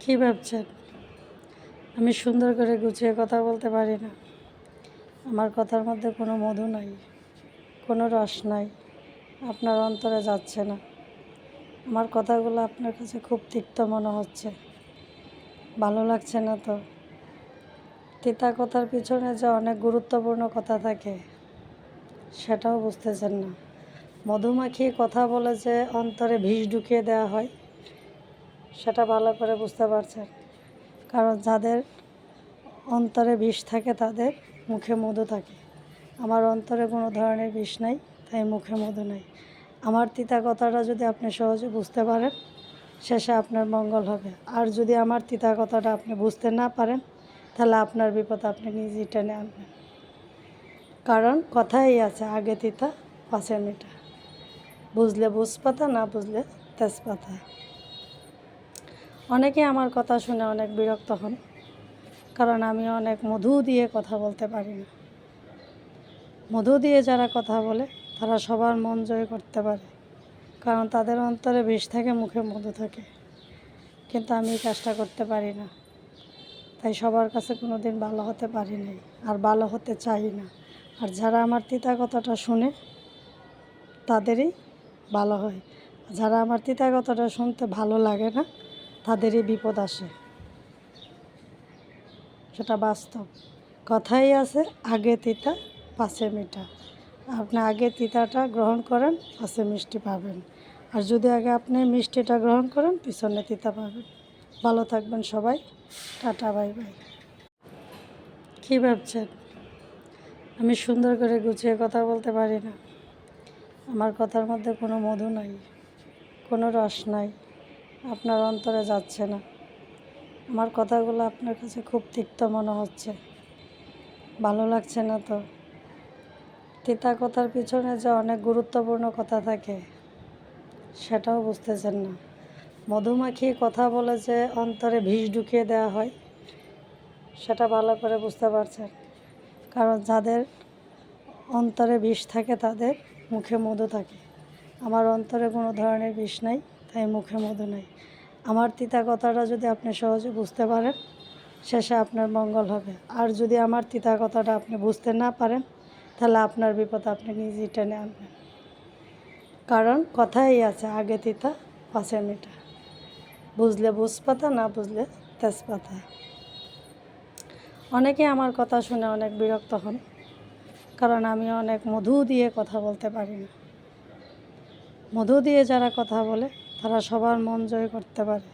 কী ভাবছেন? আমি সুন্দর করে গুছিয়ে কথা বলতে পারি না। আমার কথার মধ্যে কোনো মধু নাই, কোনো রস নাই, আপনার অন্তরে যাচ্ছে না। আমার কথাগুলো আপনার কাছে খুব তিক্ত মনে হচ্ছে, ভালো লাগছে না তো। তিতা কথার পিছনে যে অনেক গুরুত্বপূর্ণ কথা থাকে সেটাও বুঝতেছেন না। মধু মাখিয়ে কথা বলে যে অন্তরে বিষ ঢুকিয়ে দেওয়া হয় সেটা ভালো করে বুঝতে পারছেন। কারণ যাদের অন্তরে বিষ থাকে তাদের মুখে মধু থাকে। আমার অন্তরে কোনো ধরনের বিষ নাই, তাই মুখে মধু নাই। আমার তিতা কথাটা যদি আপনি সহজে বুঝতে পারেন, শেষে আপনার মঙ্গল হবে। আর যদি আমার তিতা কথাটা আপনি বুঝতে না পারেন, তাহলে আপনার বিপদ আপনি নিজেই টেনে আনবেন। কারণ কথাই আছে, আগে তিতা পাছে মিঠা। বুঝলে বুঝপাতা, না বুঝলে তেজপাতা। অনেকে আমার কথা শুনে অনেক বিরক্ত হন, কারণ আমি অনেক মধু দিয়ে কথা বলতে পারি না। মধু দিয়ে যারা কথা বলে তারা সবার মন জয় করতে পারে, কারণ তাদের অন্তরে বিষ থাকে, মুখে মধু থাকে। কিন্তু আমি এই কাজটা করতে পারি না, তাই সবার কাছে কোনো দিন ভালো হতে পারি নাই, আর ভালো হতে চাই না। আর যারা আমার তিতা কথাটা শুনে তাদেরই ভালো হয়, যারা আমার তিতা কথাটা শুনতে ভালো লাগে না তাদেরই বিপদ আসে। সেটা বাস্তব। কথাই আছে, আগে তিতা পাছে মিঠা। আপনি আগে তিতাটা গ্রহণ করেন, পাছে মিষ্টি পাবেন। আর যদি আগে আপনি মিষ্টিটা গ্রহণ করেন, পিছনে তিতা পাবেন। ভালো থাকবেন সবাই। Tata, bye bye. কী ভাবছেন? আমি সুন্দর করে গুছিয়ে কথা বলতে পারি না। আমার কথার মধ্যে কোনো মধু নাই, কোনো রস নাই, আপনার অন্তরে যাচ্ছে না। আমার কথাগুলো আপনার কাছে খুব তিক্ত মনে হচ্ছে, ভালো লাগছে না তো। তিতা কথার পিছনে যে অনেক গুরুত্বপূর্ণ কথা থাকে সেটাও বুঝতেছেন না। মধু মাখিয়ে কথা বলে যে অন্তরে বিষ ঢুকিয়ে দেওয়া হয় সেটা ভালো করে বুঝতে পারছেন। কারণ যাদের অন্তরে বিষ থাকে তাদের মুখে মধু থাকে। আমার অন্তরে কোনো ধরনের বিষ নাই, তাই মুখে মধু নাই। আমার তিতা কথাটা যদি আপনি সহজে বুঝতে পারেন, শেষে আপনার মঙ্গল হবে। আর যদি আমার তিতা কথাটা আপনি বুঝতে না পারেন, তাহলে আপনার বিপদ আপনি নিজেই টেনে আনবেন। কারণ কথাই আছে, আগে তিতা পাছে মিঠা। বুঝলে বুঝপাতা, না বুঝলে তেজপাতা। অনেকে আমার কথা শুনে অনেক বিরক্ত হন, কারণ আমি অনেক মধু দিয়ে কথা বলতে পারি না। মধু দিয়ে যারা কথা বলে তারা সবার মন জয় করতে পারে,